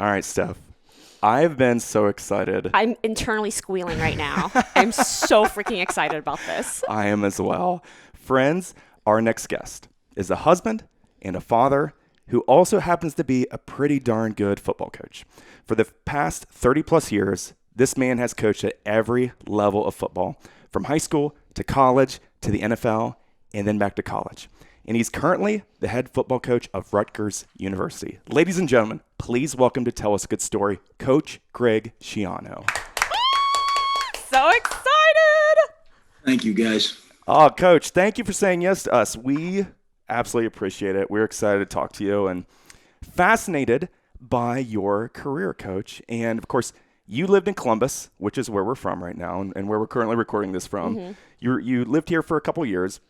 All right, Steph. I've been so excited. I'm internally squealing right now. I'm so freaking excited about this. I am as well. Friends, our next guest is a husband and a father who also happens to be a pretty darn good football coach. For the past 30 plus years, this man has coached at every level of football, from high school to college to the NFL and then back to college. And he's currently the head football coach of Rutgers University. Ladies and gentlemen, please welcome to tell us a good story, Coach Greg Schiano. So excited. Thank you, guys. Oh, Coach, thank you for saying yes to us. We absolutely appreciate it. We're excited to talk to you and fascinated by your career, Coach. And, of course, you lived in Columbus, which is where we're from right now and where we're currently recording this from. Mm-hmm. You lived here for a couple years.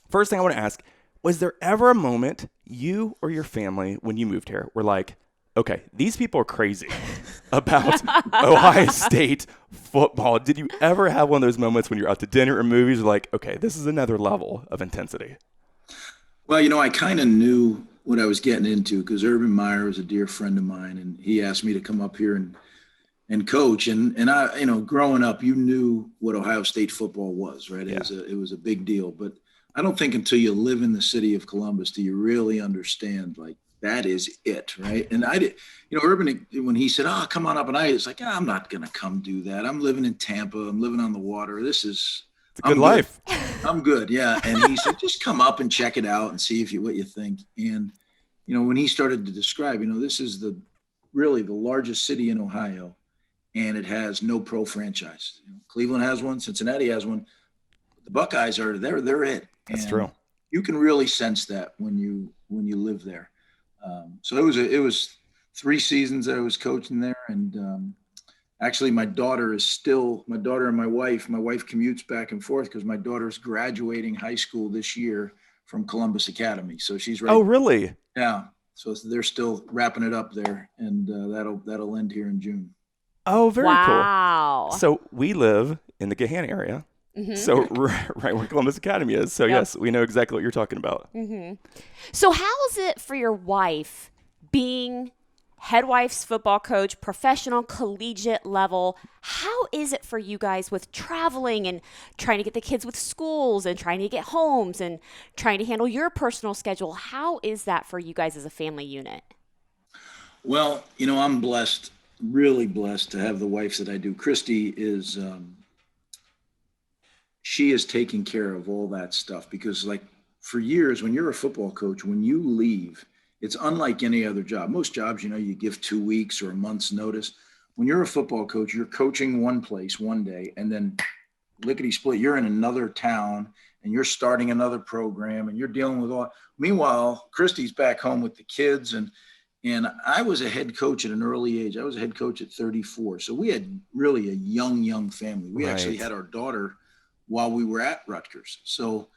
First thing I want to ask, was there ever a moment you or your family, when you moved here, were like, okay, these people are crazy about Ohio State football? Did you ever have one of those moments when you're out to dinner or movies, like, okay, this is another level of intensity? Well, I kind of knew what I was getting into because Urban Meyer was a dear friend of mine, and he asked me to come up here and coach. And I, growing up, you knew what Ohio State football was, right? Yeah. It was a big deal. But I don't think until you live in the city of Columbus do you really understand, like, that is it, right? And I did, Urban, when he said, "Oh, come on up," and I was like, "I'm not going to come do that. I'm living in Tampa. I'm living on the water. It's a good life. I'm good, yeah." And he said, "Just come up and check it out and see what you think." And when he started to describe, this is really the largest city in Ohio, and it has no pro franchise. Cleveland has one, Cincinnati has one. The Buckeyes are there. They're it. That's true. You can really sense that when you live there. So it was 3 seasons that I was coaching there, and actually my daughter and my wife commutes back and forth because my daughter's graduating high school this year from Columbus Academy. So she's right. Oh, really? Yeah. So they're still wrapping it up there, and that'll end here in June. Oh, very wow. cool. So we live in the Gahanna area. Mm-hmm. So right where Columbus Academy is. So yes, we know exactly what you're talking about. Mm-hmm. So how is it for your wife being head wife's football coach, professional, collegiate level? How is it for you guys with traveling and trying to get the kids with schools and trying to get homes and trying to handle your personal schedule? How is that for you guys as a family unit? Well, I'm blessed, really blessed to have the wife that I do. Christy is she is taking care of all that stuff because, like, for years, when you're a football coach, when you leave, it's unlike any other job. Most jobs, you give 2 weeks or a month's notice. When you're a football coach, you're coaching one place one day, and then lickety split, you're in another town and you're starting another program and you're dealing with all. Meanwhile, Christy's back home with the kids, and I was a head coach at an early age. I was a head coach at 34. So we had really a young family. We actually had our daughter while we were at Rutgers. So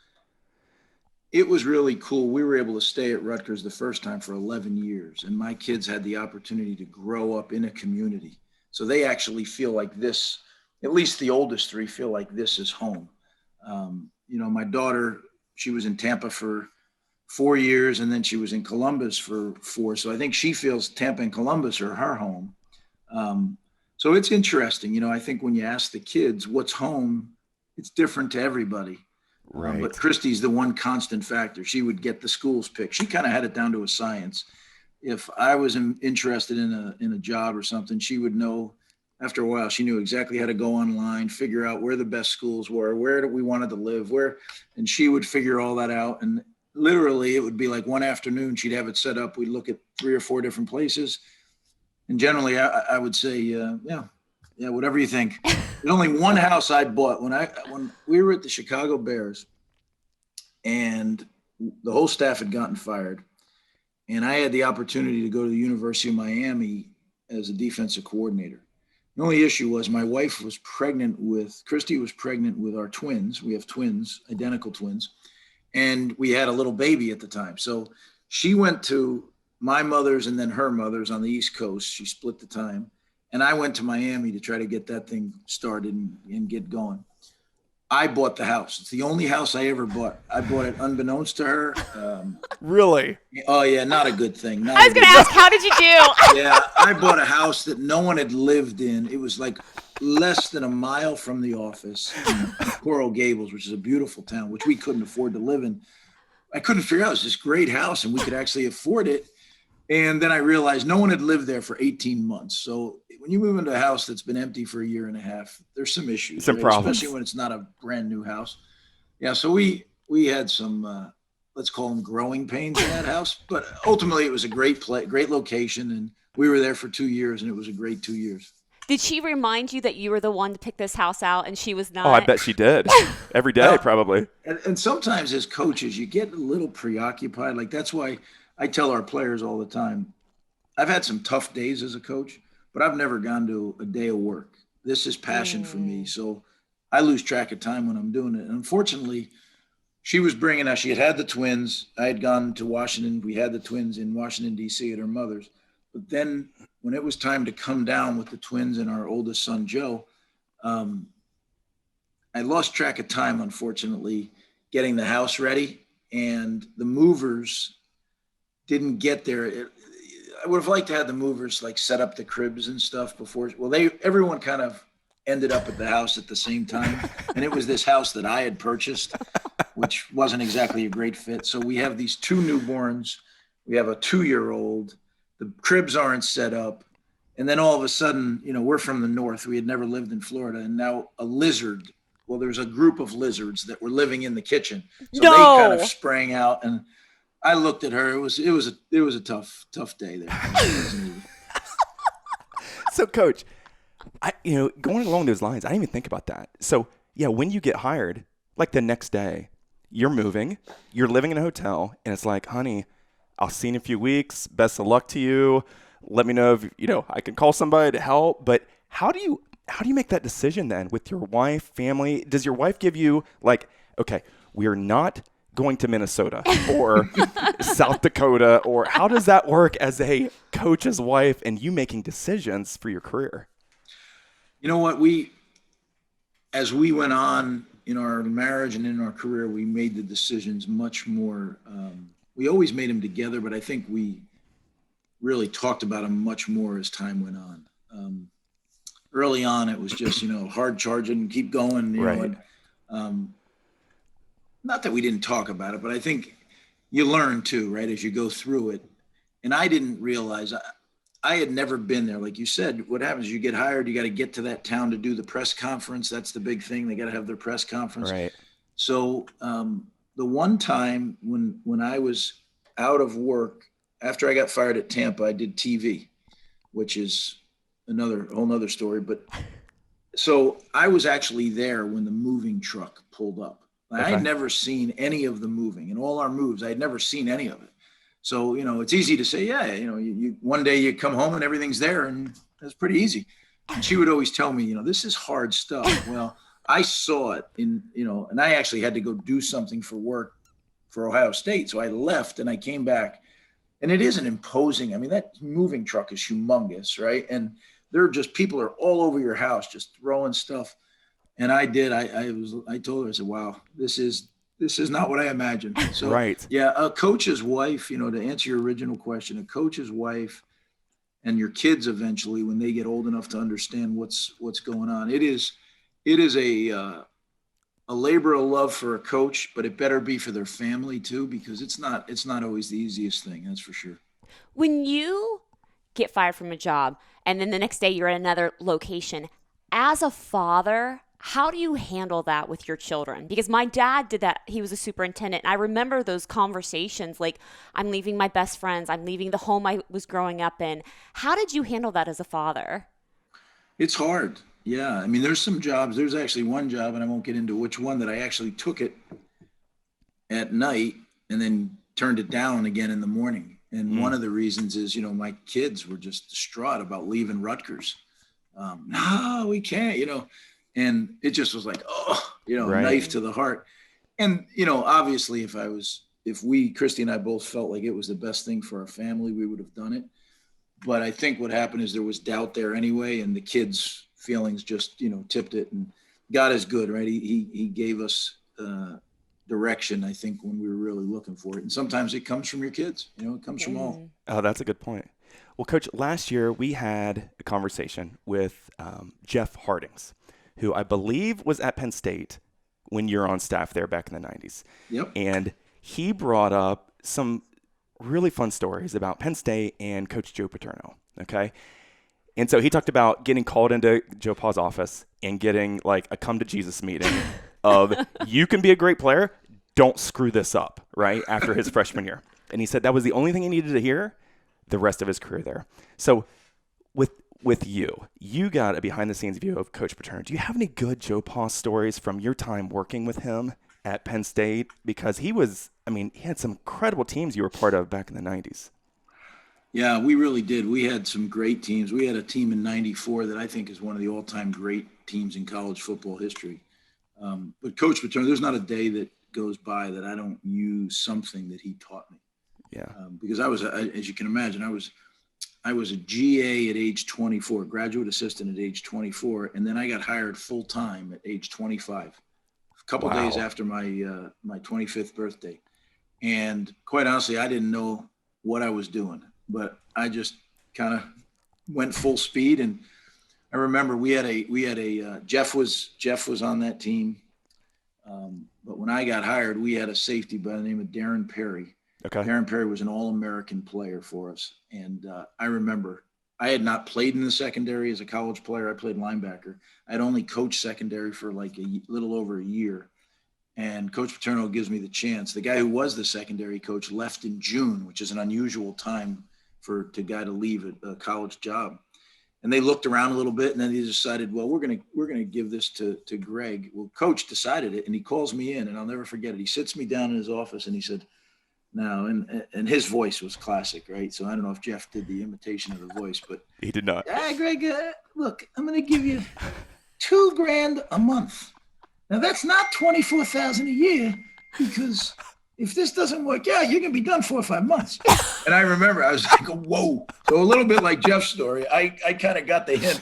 it was really cool. We were able to stay at Rutgers the first time for 11 years. And my kids had the opportunity to grow up in a community. So they actually feel like this, at least the oldest 3 feel like this is home. My daughter, she was in Tampa for 4 years, and then she was in Columbus for 4. So I think she feels Tampa and Columbus are her home. So it's interesting. I think when you ask the kids what's home, it's different to everybody. Right. But Christy's the one constant factor. She would get the schools picked. She kind of had it down to a science. If I was interested in a job or something, she would know after a while. She knew exactly how to go online, figure out where the best schools were, where we wanted to live, and she would figure all that out. And literally it would be like one afternoon, she'd have it set up. We'd look at 3 or 4 different places. And generally I would say, yeah, whatever you think. There's only one house I bought when we were at the Chicago Bears, and the whole staff had gotten fired, and I had the opportunity to go to the University of Miami as a defensive coordinator. The only issue was my wife Christy was pregnant with our twins. We have twins, identical twins, and we had a little baby at the time. So she went to my mother's and then her mother's on the East Coast. She split the time. And I went to Miami to try to get that thing started and get going. I bought the house. It's the only house I ever bought. I bought it unbeknownst to her. Really? Oh yeah, not a good thing. I was going to ask, how did you do? Yeah, I bought a house that no one had lived in. It was like less than a mile from the office in Coral Gables, which is a beautiful town, which we couldn't afford to live in. I couldn't figure out it was this great house and we could actually afford it. And then I realized no one had lived there for 18 months. So when you move into a house that's been empty for a year and a half, there's some issues, some right? problems, especially when it's not a brand new house. Yeah, so we had some let's call them growing pains in that house, but ultimately it was a great great location, and we were there for 2 years, and it was a great 2 years. Did she remind you that you were the one to pick this house out and she was not? Oh, I bet she did. Every day, probably. And sometimes as coaches, you get a little preoccupied. Like that's why I tell our players all the time, I've had some tough days as a coach, but I've never gone to a day of work. This is passion for me. So I lose track of time when I'm doing it. And unfortunately, she was bringing us, she had the twins. I had gone to Washington. We had the twins in Washington, D.C. at her mother's. But then when it was time to come down with the twins and our oldest son, Joe, I lost track of time, unfortunately, getting the house ready. And the movers didn't get there. I would have liked to have the movers like set up the cribs and stuff before. Well, everyone kind of ended up at the house at the same time. And it was this house that I had purchased, which wasn't exactly a great fit. So we have these 2 newborns. We have a 2-year-old. The cribs aren't set up. And then all of a sudden, we're from the north. We had never lived in Florida. And now a lizard, well, there's a group of lizards that were living in the kitchen. So they kind of sprang out, and I looked at her. It was a tough day there. So, Coach, going along those lines, I didn't even think about that. So, yeah, when you get hired, like the next day, you're moving, you're living in a hotel, and it's like, honey, I'll see you in a few weeks. Best of luck to you. Let me know if I can call somebody to help. But how do you make that decision then with your wife, family? Does your wife give you like, okay, we are not going to Minnesota or South Dakota, or how does that work as a coach's wife and you making decisions for your career? You know what? As we went on in our marriage and in our career, we made the decisions much more. We always made them together, but I think we really talked about them much more as time went on. Early on, it was just, hard charging, keep going. Right. Not that we didn't talk about it, but I think you learn too, right, as you go through it. And I didn't realize I had never been there. Like you said, what happens? You get hired, you got to get to that town to do the press conference. That's the big thing. They got to have their press conference. Right. So the one time when I was out of work, after I got fired at Tampa, I did TV, which is whole nother story. But so I was actually there when the moving truck pulled up. Okay. I had never seen any of the moving, and all our moves, I had never seen any of it. So, it's easy to say, yeah, you one day you come home and everything's there, and it's pretty easy. And she would always tell me, this is hard stuff. Well, I saw it and I actually had to go do something for work for Ohio State. So I left and I came back, and it isn't imposing. I mean, that moving truck is humongous, right? And people are all over your house just throwing stuff. And I did. I told her, I said, wow, this is not what I imagined. So, right. Yeah, a coach's wife, to answer your original question, a coach's wife and your kids eventually, when they get old enough to understand what's going on, it is a labor of love for a coach, but it better be for their family too, because it's not always the easiest thing. That's for sure. When you get fired from a job and then the next day you're at another location, as a father, how do you handle that with your children? Because my dad did that. He was a superintendent. And I remember those conversations like, I'm leaving my best friends. I'm leaving the home I was growing up in. How did you handle that as a father? It's hard. Yeah. I mean, there's some jobs. There's actually one job, and I won't get into which one, that I actually took it at night and then turned it down again in the morning. And one of the reasons is, my kids were just distraught about leaving Rutgers. No, we can't, and it just was like, right. Knife to the heart. And, obviously if Christy and I both felt like it was the best thing for our family, we would have done it. But I think what happened is there was doubt there anyway, and the kids' feelings just, tipped it. And God is good, right? He gave us direction, I think, when we were really looking for it. And sometimes it comes from your kids. It comes from all. Oh, that's a good point. Well, Coach, last year we had a conversation with Jeff Hardings, who I believe was at Penn State when you're on staff there back in the 90s. Yep. And he brought up some really fun stories about Penn State and Coach Joe Paterno, okay? And so he talked about getting called into Joe Pa's office and getting like a come to Jesus meeting of you can be a great player, don't screw this up, right? After his freshman year. And he said that was the only thing he needed to hear the rest of his career there. So with you got a behind the scenes view of Coach Paterno. Do you have any good Joe Pa stories from your time working with him at Penn State? Because he had some incredible teams you were part of back in the 90s. Yeah, we really did. We had some great teams. We had a team in '94 that I think is one of the all-time great teams in college football history. But Coach Paterno, there's not a day that goes by that I don't use something that he taught me. Yeah. Because as you can imagine, I was a GA at age 24, graduate assistant at age 24, and then I got hired full-time at age 25, a couple days after my 25th birthday. And quite honestly, I didn't know what I was doing, but I just kind of went full speed. And I remember we had a Jeff was on that team. But when I got hired, we had a safety by the name of Darren Perry. Okay. Darren Perry was an All-American player for us. And I remember I had not played in the secondary as a college player. I played linebacker. I had only coached secondary for like a little over a year. And Coach Paterno gives me the chance. The guy who was the secondary coach left in June, which is an unusual time for a guy to leave a college job. And they looked around a little bit, and then they decided, well, we're gonna give this to Greg. Well, Coach decided it, and he calls me in, and I'll never forget it. He sits me down in his office, and he said, "Now," and his voice was classic, right? So I don't know if Jeff did the imitation of the voice, but he did not. Greg, look, I'm gonna give you $2,000 a month. Now that's not $24,000 a year, because if this doesn't work out, you're going to be done 4 or 5 months. And I remember I was like, whoa. So a little bit like Jeff's story, I kind of got the hint.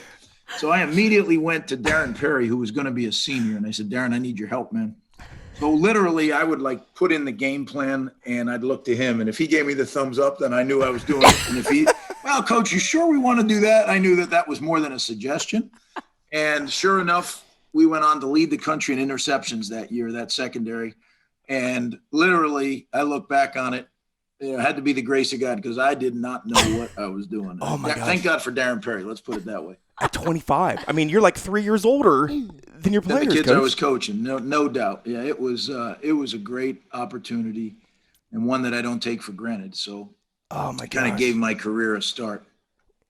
So I immediately went to Darren Perry, who was going to be a senior. And I said, Darren, I need your help, man. So literally I would like put in the game plan and I'd look to him. And if he gave me the thumbs up, then I knew I was doing it. And if well, Coach, you sure we want to do that? I knew that was more than a suggestion. And sure enough, we went on to lead the country in interceptions that year, that secondary. And literally, I look back on it, it had to be the grace of God, because I did not know what I was doing. Oh my gosh. Thank God for Darren Perry. Let's put it that way. At 25. I mean, you're like 3 years older than your players, the kids Coach. I was coaching, no doubt. Yeah, it was a great opportunity and one that I don't take for granted. So oh my gosh. Kind of gave my career a start.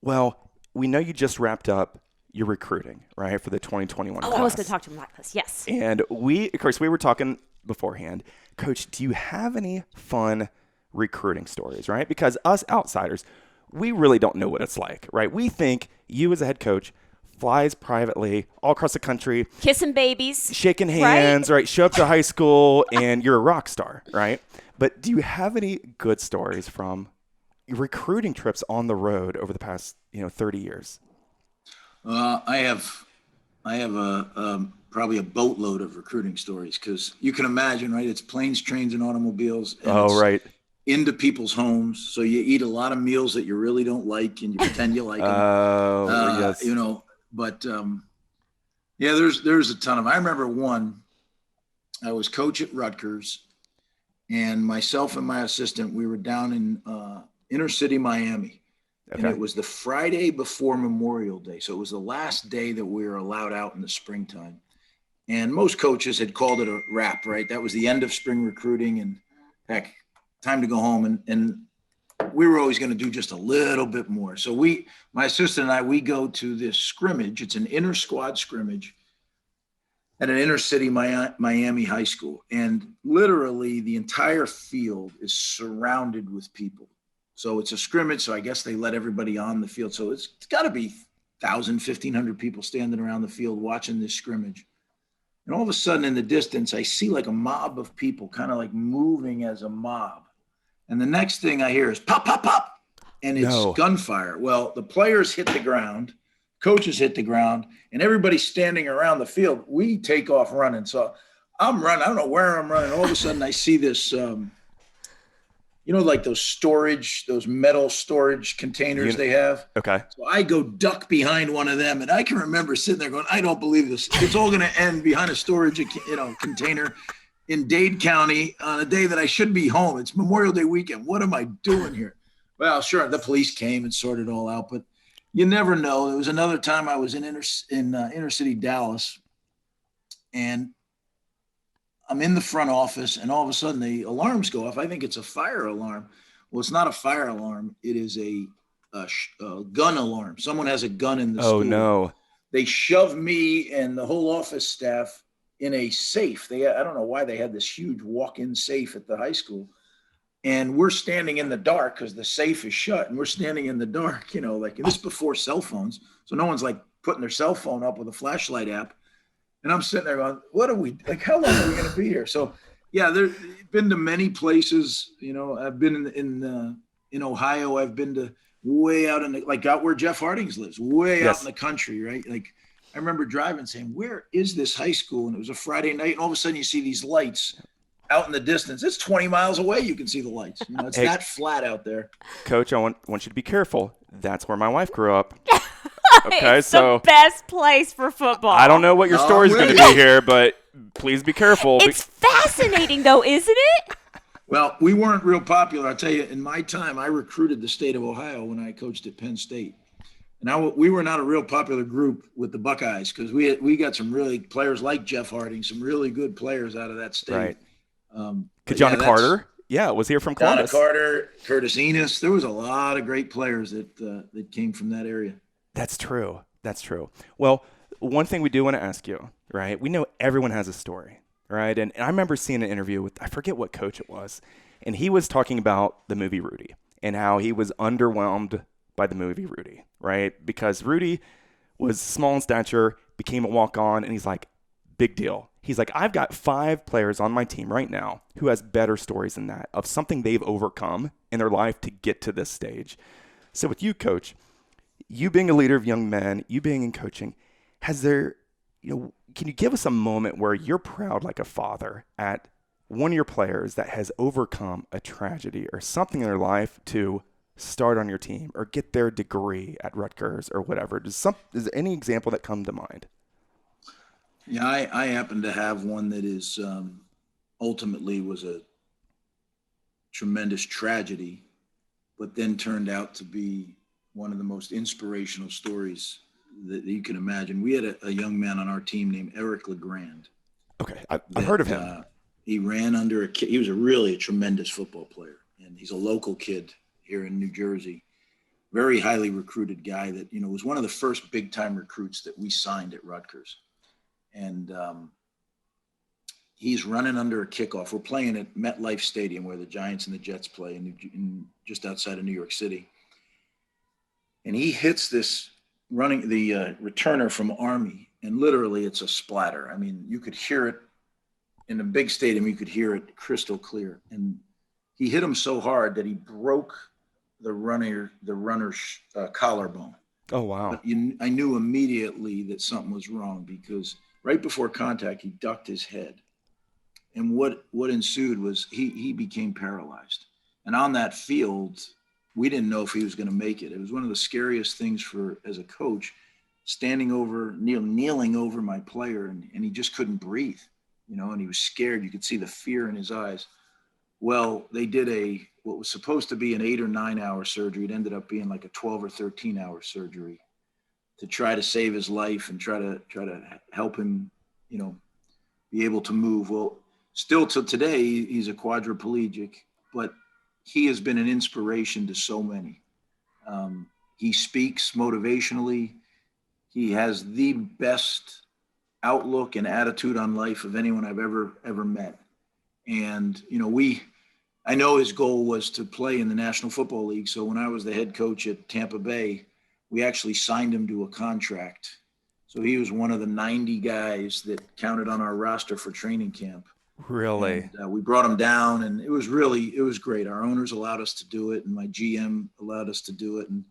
Well, we know you just wrapped up your recruiting, right, for the 2021 class. I was going to talk to him about this, yes. And we were talking beforehand. Coach, do you have any fun recruiting stories, right? Because us outsiders, we really don't know what it's like, right? We think you as a head coach flies privately all across the country. Kissing babies. Shaking hands, right? Show up to high school and you're a rock star, right? But do you have any good stories from recruiting trips on the road over the past, 30 years? I have probably a boatload of recruiting stories, because you can imagine, right? It's planes, trains, and automobiles. And right. Into people's homes. So you eat a lot of meals that you really don't like, and you pretend you like them. Yes. But there's a ton of them. I remember one. I was coach at Rutgers, and myself and my assistant, we were down in inner city Miami. Okay. And it was the Friday before Memorial Day. So it was the last day that we were allowed out in the springtime. And most coaches had called it a wrap, right? That was the end of spring recruiting, and heck, time to go home. And we were always going to do just a little bit more. So my assistant and I, we go to this scrimmage. It's an inter squad scrimmage at an inner city Miami high school. And literally the entire field is surrounded with people. So it's a scrimmage, so I guess they let everybody on the field. So it's got to be 1,000, 1,500 people standing around the field watching this scrimmage. And all of a sudden in the distance, I see like a mob of people kind of like moving as a mob. And the next thing I hear is pop, pop, pop. And it's gunfire. Well, the players hit the ground coaches hit the ground, and everybody's standing around the field. We take off running. So I'm running. I don't know where I'm running. All of a sudden, I see this, like those metal storage containers they have. Okay. So I go duck behind one of them, and I can remember sitting there going, I don't believe this. It's all going to end behind a storage, container in Dade County on a day that I should be home. It's Memorial Day weekend. What am I doing here? Well, sure, the police came and sorted it all out, but you never know. There was another time I was in inner city Dallas, and I'm in the front office, and all of a sudden the alarms go off. I think it's a fire alarm. Well, it's not a fire alarm. It is a gun alarm. Someone has a gun in the school. Oh, no. They shove me and the whole office staff in a safe. I don't know why they had this huge walk-in safe at the high school. And we're standing in the dark because the safe is shut, and we're standing in the dark, and this is before cell phones. So no one's like putting their cell phone up with a flashlight app. And I'm sitting there going, what are we, like, how long are we going to be here? So yeah, been to many places, I've been in Ohio. I've been to way out out where Jeff Hardings lives, way out in the country, right? Like I remember driving saying, where is this high school? And it was a Friday night, and all of a sudden you see these lights out in the distance. It's 20 miles away. You can see the lights. It's that flat out there. Coach, I want you to be careful. That's where my wife grew up. Okay, it's the best place for football. I don't know what your story's going to be here, but please be careful. It's fascinating, though, isn't it? Well, we weren't real popular. I'll tell you, in my time, I recruited the state of Ohio when I coached at Penn State. And we were not a real popular group with the Buckeyes because we got some really players like Jeff Harding, some really good players out of that state. Right. Kajana Carter. Yeah, was here from Columbus. Kajana Carter, Curtis Enos. There was a lot of great players that came from that area. That's true. Well, one thing we do want to ask you, right? We know everyone has a story, right? And I remember seeing an interview with, I forget what coach it was, and he was talking about the movie Rudy and how he was underwhelmed by the movie Rudy, right? Because Rudy was small in stature, became a walk-on, and he's like, big deal. He's like, I've got 5 players on my team right now who has better stories than that of something they've overcome in their life to get to this stage. So with you, Coach, you being a leader of young men, you being in coaching, can you give us a moment where you're proud like a father at one of your players that has overcome a tragedy or something in their life to start on your team or get their degree at Rutgers or whatever? Is there any example that come to mind? Yeah, I happen to have one that is ultimately was a tremendous tragedy, but then turned out to be one of the most inspirational stories that you can imagine. We had a young man on our team named Eric LeGrand. Okay, I've heard of him. He ran under a kid. He was really a tremendous football player, and he's a local kid here in New Jersey. Very highly recruited guy that, was one of the first big-time recruits that we signed at Rutgers. And he's running under a kickoff. We're playing at MetLife Stadium where the Giants and the Jets play in just outside of New York City. And he hits the returner from Army, and literally it's a splatter. I mean, you could hear it in a big stadium. You could hear it crystal clear. And he hit him so hard that he broke the runner's collarbone. Oh, wow. But I knew immediately that something was wrong because right before contact, he ducked his head. And what ensued was he became paralyzed. And on that field, we didn't know if he was going to make it. It was one of the scariest things as a coach, kneeling over my player, and he just couldn't breathe, and he was scared. You could see the fear in his eyes. Well, they did what was supposed to be an 8 or 9 hour surgery. It ended up being like a 12 or 13 hour surgery to try to save his life and try to help him, be able to move. Well, still till today, he's a quadriplegic, but he has been an inspiration to so many. He speaks motivationally. He has the best outlook and attitude on life of anyone I've ever met. And, I know his goal was to play in the National Football League. So when I was the head coach at Tampa Bay, we actually signed him to a contract. So he was one of the 90 guys that counted on our roster for training camp. Really? And, we brought him down, and it was great. Our owners allowed us to do it, and my GM allowed us to do it. And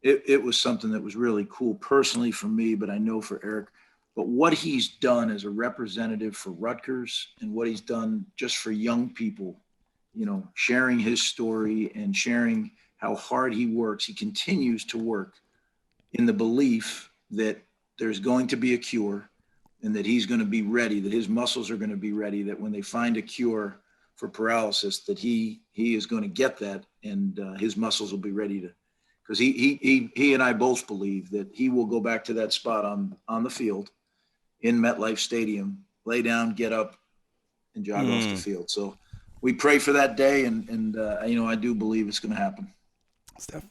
it was something that was really cool personally for me, but I know for Eric. But what he's done as a representative for Rutgers and what he's done just for young people, sharing his story and sharing how hard he works. He continues to work in the belief that there's going to be a cure and that he's going to be ready, that his muscles are going to be ready, that when they find a cure for paralysis, that he is going to get that, and his muscles will be ready to, because he and I both believe that he will go back to that spot on the field in MetLife Stadium, lay down, get up, and jog off the field. So we pray for that day, and I do believe it's going to happen. Steph,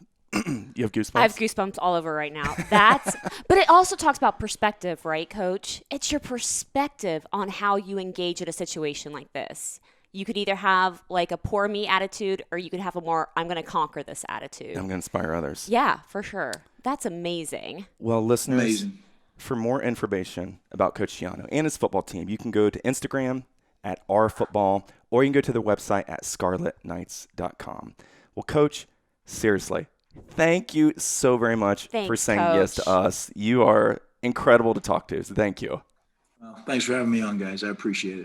you have goosebumps? I have goosebumps all over right now. But it also talks about perspective, right, Coach? It's your perspective on how you engage in a situation like this. You could either have like a poor me attitude, or you could have a more, I'm going to conquer this attitude. I'm going to inspire others. Yeah, for sure. That's amazing. Well, listeners, Amazing. For more information about Coach Schiano and his football team, you can go to Instagram at rfootball, or you can go to their website at scarletknights.com. Well, Coach, seriously, thank you so very much for saying yes to us. You are incredible to talk to, so thank you. Well, thanks for having me on, guys. I appreciate it.